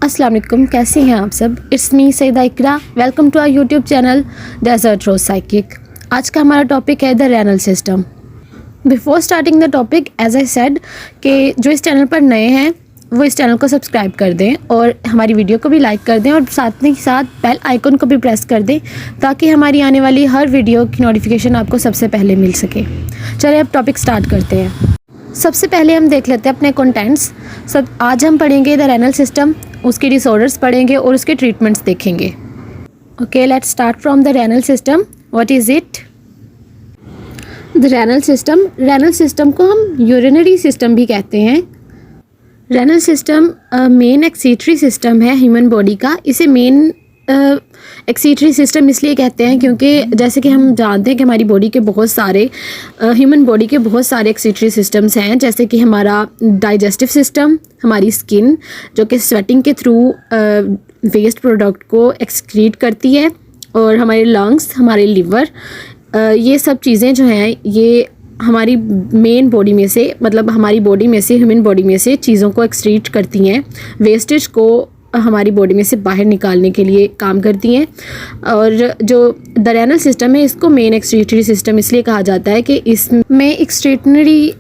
अस्सलाम वालेकुम, कैसे हैं आप सब। It's me Sayeda Iqra, welcome to our YouTube channel Desert Rose Psychic. आज का हमारा टॉपिक है the renal system. Before starting the topic as I said कि जो इस चैनल पर नए हैं वो इस चैनल को सब्सक्राइब कर दें और हमारी वीडियो को भी लाइक कर दें और साथ ही साथ बेल आइकन को भी प्रेस कर दें ताकि हमारी आने वाली हर वीडियो की नोटिफिकेशन आपको सबसे पहले मिल सके। चलिए अब टॉपिक स्टार्ट करते हैं। सबसे पहले हम देख लेते हैं अपने कंटेंट्स। आज हम पढ़ेंगे द रेनल सिस्टम, उसके डिसऑर्डर्स पढ़ेंगे और उसके ट्रीटमेंट्स देखेंगे। Okay, let's start from the renal system. What is it? The renal system को हम यूरिनरी सिस्टम भी कहते हैं। Renal system main excretory system है ह्यूमन बॉडी का। इसे मेन एक्सीटरी सिस्टम इसलिए कहते हैं क्योंकि जैसे कि हम जानते हैं कि हमारी बॉडी के बहुत सारे ह्यूमन बॉडी के बहुत सारे एक्सीटरी सिस्टम्स हैं, जैसे कि हमारा डाइजेस्टिव सिस्टम, हमारी स्किन जो कि स्वेटिंग के थ्रू वेस्ट प्रोडक्ट को एक्सक्रीट करती है, और हमारे लंग्स, हमारे लिवर, ये सब चीज़ें जो हैं ये हमारी मेन बॉडी में से, मतलब हमारी बॉडी में से, ह्यूमन बॉडी में से चीज़ों को एक्सक्रीट करती हैं, वेस्टेज को हमारी बॉडी में से बाहर निकालने के लिए काम करती हैं। और जो द रेनल सिस्टम है इसको मेन एक्सक्रीटरी सिस्टम इसलिए कहा जाता है कि इसमें एक्सक्रीटरी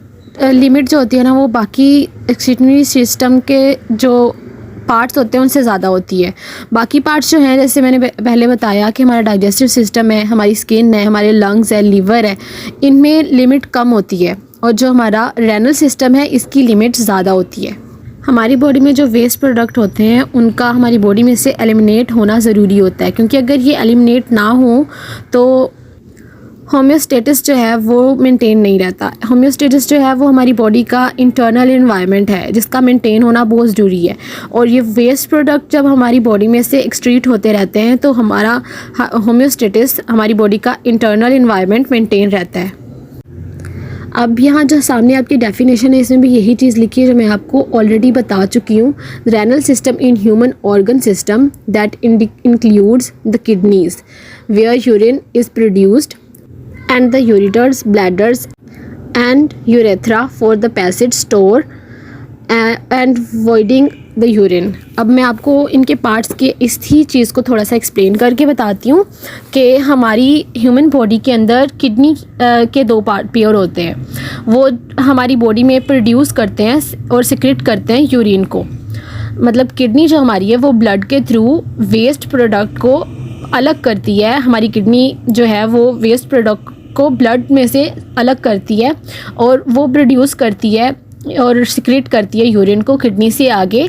लिमिट जो होती है ना वो बाकी एक्सक्रीटरी सिस्टम के जो पार्ट्स होते हैं उनसे ज़्यादा होती है। बाकी पार्ट्स जो हैं, जैसे मैंने पहले बताया कि हमारा डाइजेस्टिव सिस्टम है, हमारी स्किन है, हमारे लंग्स है, लीवर है, इनमें लिमिट कम होती है, और जो हमारा रेनल सिस्टम है इसकी लिमिट ज़्यादा होती है। हमारी बॉडी में जो वेस्ट प्रोडक्ट होते हैं उनका हमारी बॉडी में से एलिमिनेट होना ज़रूरी होता है, क्योंकि अगर ये एलिमिनेट ना हो तो होम्योस्टेटिस जो है वो मेंटेन नहीं रहता। होम्योस्टेटिस जो है वो हमारी बॉडी का इंटरनल एनवायरनमेंट है जिसका मेंटेन होना बहुत ज़रूरी है, और ये वेस्ट प्रोडक्ट जब हमारी बॉडी में से एक्सक्रीट होते रहते हैं तो हमारा होम्योस्टेटिस, हमारी बॉडी का इंटरनल एनवायरनमेंट मेंटेन रहता है। अब यहाँ जो सामने आपकी डेफिनेशन है इसमें भी यही चीज़ लिखी है जो मैं आपको ऑलरेडी बता चुकी हूँ। Renal system in human organ system that includes the kidneys where urine is produced and the ureters, bladders and urethra for the passage store and voiding the urine। अब मैं आपको इनके पार्ट्स के इसी चीज़ को थोड़ा सा एक्सप्लेन करके बताती हूँ कि हमारी ह्यूमन बॉडी के अंदर किडनी के दो पार्ट पेयर होते हैं, वो हमारी बॉडी में प्रोड्यूस करते हैं और सिक्रेट करते हैं यूरिन को। मतलब किडनी जो हमारी है वो ब्लड के थ्रू वेस्ट प्रोडक्ट को अलग करती है। हमारी किडनी जो है वो वेस्ट प्रोडक्ट को ब्लड में से अलग करती है और वो प्रोड्यूस करती है और सिक्रेट करती है यूरिन को किडनी से आगे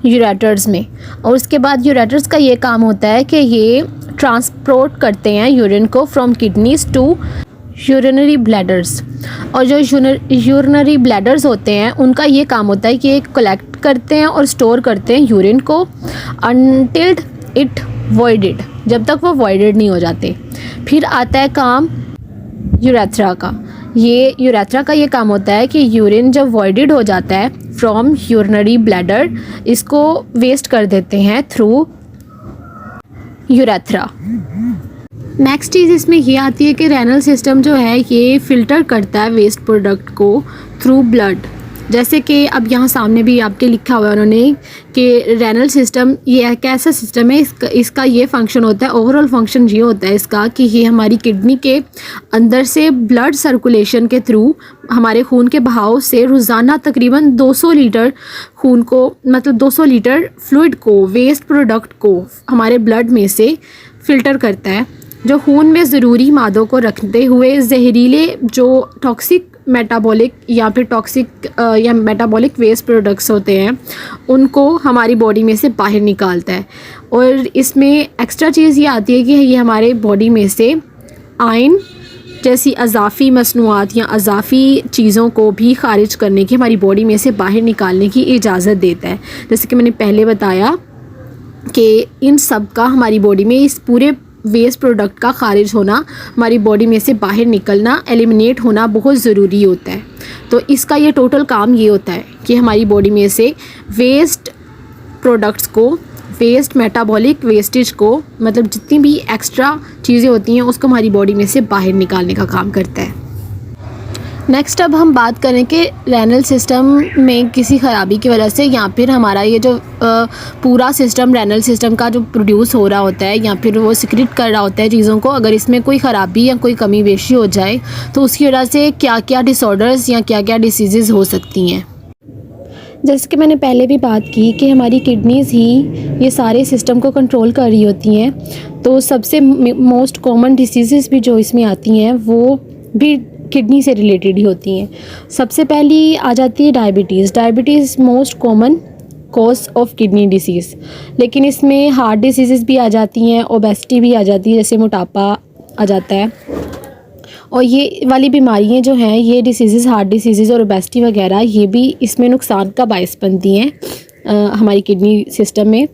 यूरेटर्स में, और उसके बाद यूरेटर्स का ये काम होता है कि ये ट्रांसपोर्ट करते हैं यूरिन को from kidneys to urinary bladders. और जो यूरिनरी ब्लैडर्स होते हैं उनका ये काम होता है कि ये कलेक्ट करते हैं और स्टोर करते हैं यूरिन को अनटिल इट वॉइडेड, जब तक वो वॉइडेड नहीं हो जाते। फिर आता है काम यूरेथ्रा का। ये यूरेथ्रा का ये काम होता है कि यूरिन जब वॉइडेड हो जाता है फ्रॉम यूरिनरी ब्लैडर, इसको वेस्ट कर देते हैं थ्रू यूरेथ्रा। नेक्स्ट चीज़ इसमें ये आती है कि रेनल सिस्टम जो है ये फ़िल्टर करता है वेस्ट प्रोडक्ट को थ्रू ब्लड। जैसे कि अब यहाँ सामने भी आपके लिखा हुआ है उन्होंने कि रेनल सिस्टम ये एक ऐसा सिस्टम है, इसका ये फंक्शन होता है, ओवरऑल फंक्शन ये होता है इसका कि ये हमारी किडनी के अंदर से ब्लड सर्कुलेशन के थ्रू हमारे खून के बहाव से रोज़ाना तकरीबन 200 लीटर खून को, मतलब 200 लीटर फ्लूइड को, वेस्ट प्रोडक्ट को हमारे ब्लड में से फ़िल्टर करता है, जो खून में ज़रूरी मादों को रखते हुए जहरीले जो टॉक्सिक मेटाबॉलिक या फिर टॉक्सिक या मेटाबॉलिक वेस्ट प्रोडक्ट्स होते हैं उनको हमारी बॉडी में से बाहर निकालता है। और इसमें एक्स्ट्रा चीज़ ये आती है कि ये हमारे बॉडी में से आयन जैसी अज़ाफ़ी मसनूआत या अज़ाफ़ी चीज़ों को भी ख़ारिज करने की, हमारी बॉडी में से बाहर निकालने की इजाज़त देता है। जैसे कि मैंने पहले बताया कि इन सब का हमारी बॉडी में, इस पूरे वेस्ट प्रोडक्ट का खारिज होना, हमारी बॉडी में से बाहर निकलना, एलिमिनेट होना बहुत ज़रूरी होता है। तो इसका ये टोटल काम ये होता है कि हमारी बॉडी में से वेस्ट प्रोडक्ट्स को, वेस्ट मेटाबॉलिक वेस्टेज को, मतलब जितनी भी एक्स्ट्रा चीज़ें होती हैं उसको हमारी बॉडी में से बाहर निकालने का काम करता है। नेक्स्ट अब हम बात करें कि रेनल सिस्टम में किसी ख़राबी की वजह से या फिर हमारा ये जो पूरा सिस्टम रेनल सिस्टम का जो प्रोड्यूस हो रहा होता है या फिर वो सिक्रेट कर रहा होता है चीज़ों को, अगर इसमें कोई ख़राबी या कोई कमी बेशी हो जाए तो उसकी वजह से क्या क्या डिसऑर्डर्स या क्या क्या डिसीज़ हो सकती हैं। जैसे कि मैंने पहले भी बात की कि हमारी किडनीज़ ही ये सारे सिस्टम को कंट्रोल कर रही होती हैं, तो सबसे मोस्ट कॉमन डिसीज़ भी जो इसमें आती हैं वो भी किडनी से रिलेटेड ही होती हैं। सबसे पहली आ जाती है diabetes. Diabetes most common cause of kidney disease, लेकिन इसमें हार्ट डिसीज़ भी आ जाती हैं, ओबेसिटी भी आ जाती है, जैसे मोटापा आ जाता है। और ये वाली बीमारियाँ जो हैं, ये डिसीज़ हार्ट डिसीज़ और ओबेसिटी वगैरह, ये भी इसमें नुकसान का बायस बनती हैं हमारी किडनी सिस्टम में।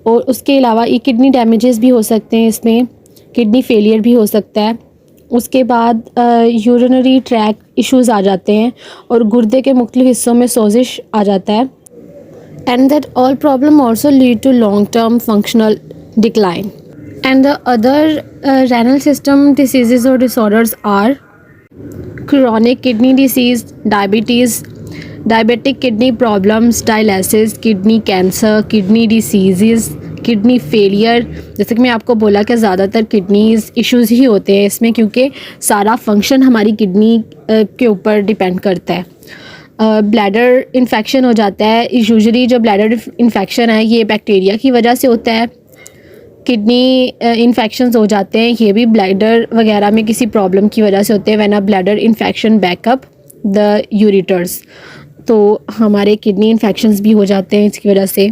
और उसके अलावा ये किडनी डैमेजेस भी हो सकते हैं, इसमें किडनी फेलियर भी हो सकता है। उसके बाद यूरिनरी ट्रैक इश्यूज़ आ जाते हैं और गुर्दे के मुख्तलिफ हिस्सों में सोजिश आ जाता है। And that all problem also lead to long term functional decline. And the other renal system disease और disorders are chronic kidney disease, diabetes, diabetic kidney problems, dialysis, kidney cancer, kidney diseases, kidney failure. जैसे कि मैं आपको बोला कि ज़्यादातर kidneys issues ही होते हैं इसमें, क्योंकि सारा फंक्शन हमारी किडनी के ऊपर डिपेंड करता है। ब्लैडर इन्फेक्शन हो जाता है। यूजुअली जो ब्लैडर इन्फेक्शन है ये बैक्टीरिया की वजह से होता है। किडनी इन्फेक्शंस हो जाते हैं, ये भी ब्लैडर वगैरह में किसी प्रॉब्लम की वजह से होते हैं। When a bladder infection backup the ureters, तो हमारे किडनी इन्फेक्शंस भी हो जाते हैं इसकी वजह से।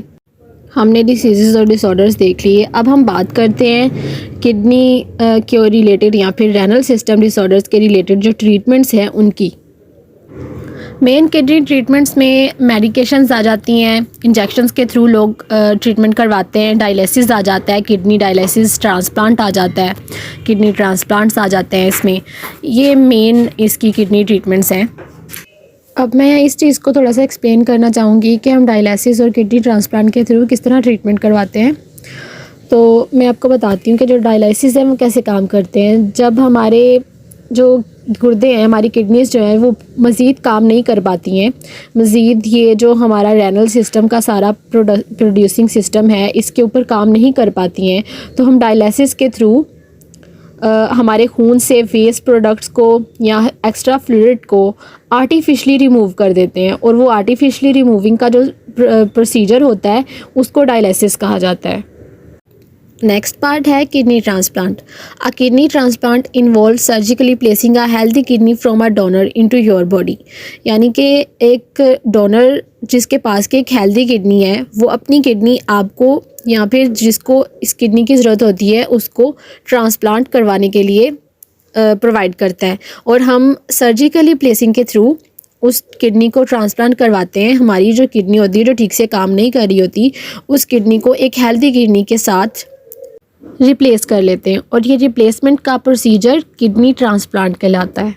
हमने डिसीज़ और डिसऑर्डर्स देख लिए। अब हम बात करते हैं किडनी के रिलेटेड या फिर रेनल सिस्टम डिसऑर्डर्स के रिलेटेड जो ट्रीटमेंट्स हैं उनकी। मेन किडनी ट्रीटमेंट्स में मेडिकेशंस आ जाती हैं, इंजेक्शंस के थ्रू लोग ट्रीटमेंट करवाते हैं। डायलिसिस आ जाता है, किडनी डायलिसिस, ट्रांसप्लांट आ जाता है, किडनी ट्रांसप्लांट्स आ जाते हैं इसमें। ये मेन इसकी किडनी ट्रीटमेंट्स हैं। अब मैं इस चीज़ को थोड़ा सा एक्सप्लेन करना चाहूँगी कि हम डायलिसिस और किडनी ट्रांसप्लांट के थ्रू किस तरह ट्रीटमेंट करवाते हैं। तो मैं आपको बताती हूँ कि जो डायलिसिस है वो कैसे काम करते हैं। जब हमारे जो गुर्दे हैं, हमारी किडनीज़ जो हैं वो मज़ीद काम नहीं कर पाती हैं, मज़ीद ये जो हमारा रेनल सिस्टम का सारा प्रोड्यूसिंग सिस्टम है इसके ऊपर काम नहीं कर पाती हैं, तो हम डायलिसिस के थ्रू हमारे खून से वेस्ट प्रोडक्ट्स को या एक्स्ट्रा फ्लूइड को आर्टिफिशली रिमूव कर देते हैं। और वो आर्टिफिशली रिमूविंग का जो प्रोसीजर होता है उसको डायलिसिस कहा जाता है। नेक्स्ट पार्ट है kidney transplant. A kidney transplant involve surgically placing a healthy kidney from a donor into your body. यानी कि एक डोनर जिसके पास की एक हेल्दी किडनी है वो अपनी किडनी आपको या फिर जिसको इस किडनी की ज़रूरत होती है उसको ट्रांसप्लांट करवाने के लिए प्रोवाइड करता है। और हम सर्जिकली प्लेसिंग के थ्रू उस किडनी को ट्रांसप्लांट करवाते हैं। हमारी जो किडनी होती है जो ठीक से काम नहीं कर रही होती, उस किडनी को एक हेल्दी किडनी के साथ रिप्लेस कर लेते हैं और ये रिप्लेसमेंट का प्रोसीजर किडनी ट्रांसप्लांट कहलाता है।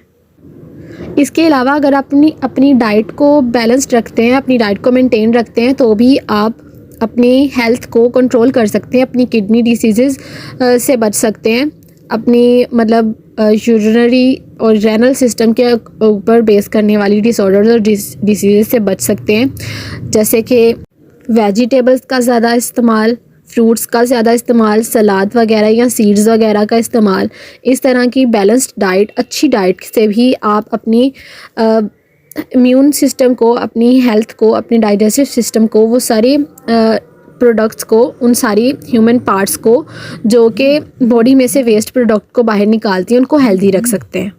इसके अलावा अगर आप अपनी डाइट को बैलेंस्ड रखते हैं, अपनी डाइट को मेंटेन रखते हैं, तो भी आप अपनी हेल्थ को कंट्रोल कर सकते हैं, अपनी किडनी डिसीज़ से बच सकते हैं, अपनी मतलब यूरिनरी और रेनल सिस्टम के ऊपर बेस करने वाली डिसऑर्डर्स और डिसीज़ से बच सकते हैं। जैसे कि वेजिटेबल्स का ज़्यादा इस्तेमाल, फ्रूट्स का ज़्यादा इस्तेमाल, सलाद वगैरह या सीड्स वगैरह का इस्तेमाल। इस तरह की बैलेंस्ड डाइट, अच्छी डाइट से भी आप अपनी इम्यून सिस्टम को, अपनी हेल्थ को, अपने डाइजेस्टिव सिस्टम को, वो सारे प्रोडक्ट्स को, उन सारी ह्यूमन पार्ट्स को जो कि बॉडी में से वेस्ट प्रोडक्ट को बाहर निकालती हैं, उनको हेल्दी रख सकते हैं।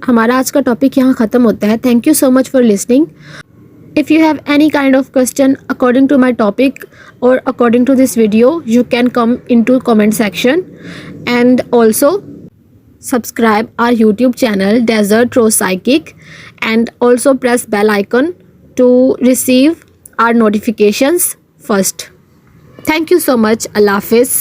हमारा आज का टॉपिक यहाँ ख़त्म होता है। Thank you so much for listening. If you have any kind of question according to my topic or according to this video, you can come into comment section, and also subscribe our YouTube channel Desert Rose Psychic, and also press bell icon to receive our notifications first. Thank you so much. Allah Hafiz.